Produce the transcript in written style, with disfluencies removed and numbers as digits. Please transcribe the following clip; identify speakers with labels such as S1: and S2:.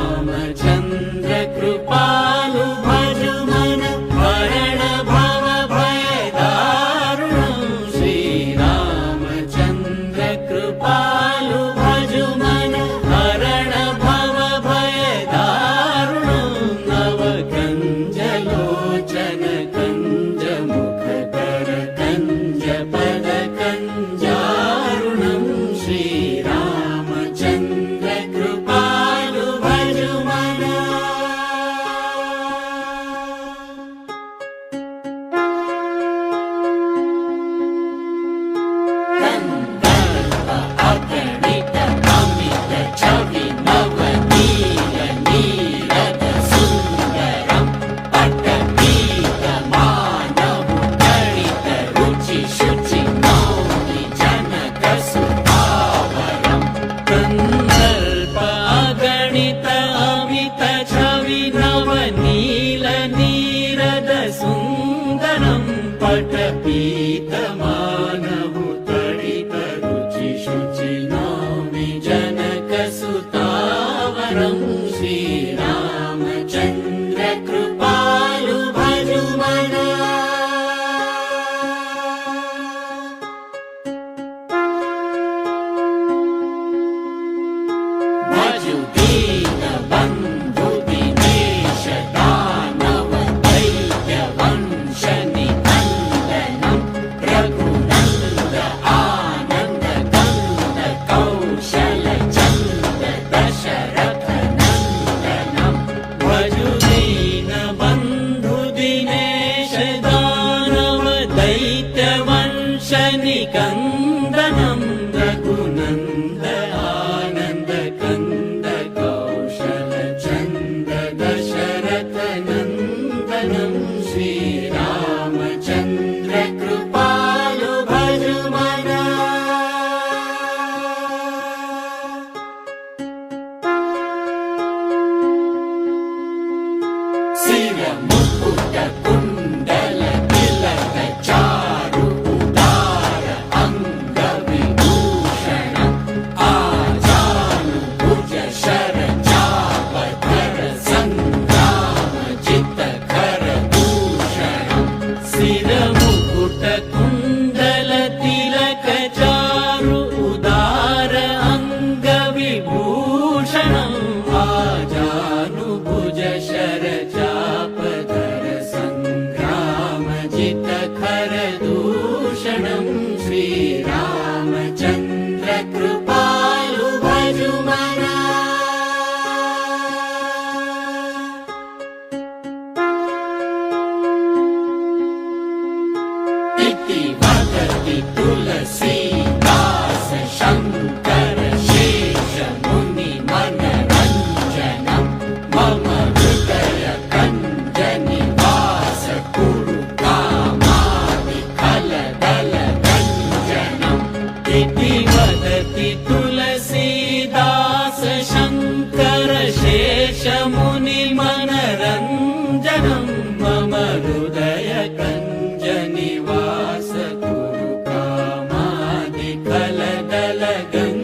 S1: श्रीरामचन्द्र कृपालु भजु मन हरण भव भय दारुणं श्रीरामचन्द्र कृपालु भजु मन हरण भव भय दारुणं नव कंज लोचन कंज मुख कर कंज पद कंजारुणं श्रीरामचन्द्र कृपालु भजु मन कंदर्प अगणित अमित छवि नवनील नीरद सुन्दरं पटपीत मानव गणित रुचि शुचि नौमि जनक सुभावरं कंदर्प अगणित अमित छवि नवनील नीरद सुन्दरं पटपीत मानव तडित रुचि शुचि नौमि जनक सुतावरं श्रीरामचन्द्र कृपालु भजु मन भजु दीन बन्धु दिनेश दानव दैत्य वंश निकन्दनं रघुनन्द आनन्द कन्द कौशल चन्द दशरथ नन्दनं भजु दीन बन्धु दिनेश दानव दैत्य वंश निकन्दनं रघुनन्द आनन्द कन्द कौशल चन्द दशरथ नन्दनं श्रीरामचन्द्र कृपालु भजु मन सिर मुकुट कुण्डल तिलक चारु उदार अंग विभूषणं आजानु भुज शर चाप धर संग्राम जित खर भूषणं सिर मुकुट कुण्डल तिलक चारु उदार अंग विभूषणं आजानु भुज शर चाप धर संग्राम जित खर दूषणं श्रीरामचन्द्र कृपालु भजु मन इति वदति तुलसीदास शङ्कर शेष मुनि मनरञ्जनं मम हृदय कञ्ज निवास कुरु कामादि खलदल गञ्जनम् इति वदति तुलसीदास शङ्कर शेष मुनि मनरञ्जनं मम हृदय कञ्ज निवास कुरु कामादि खलदल गञ्जनम्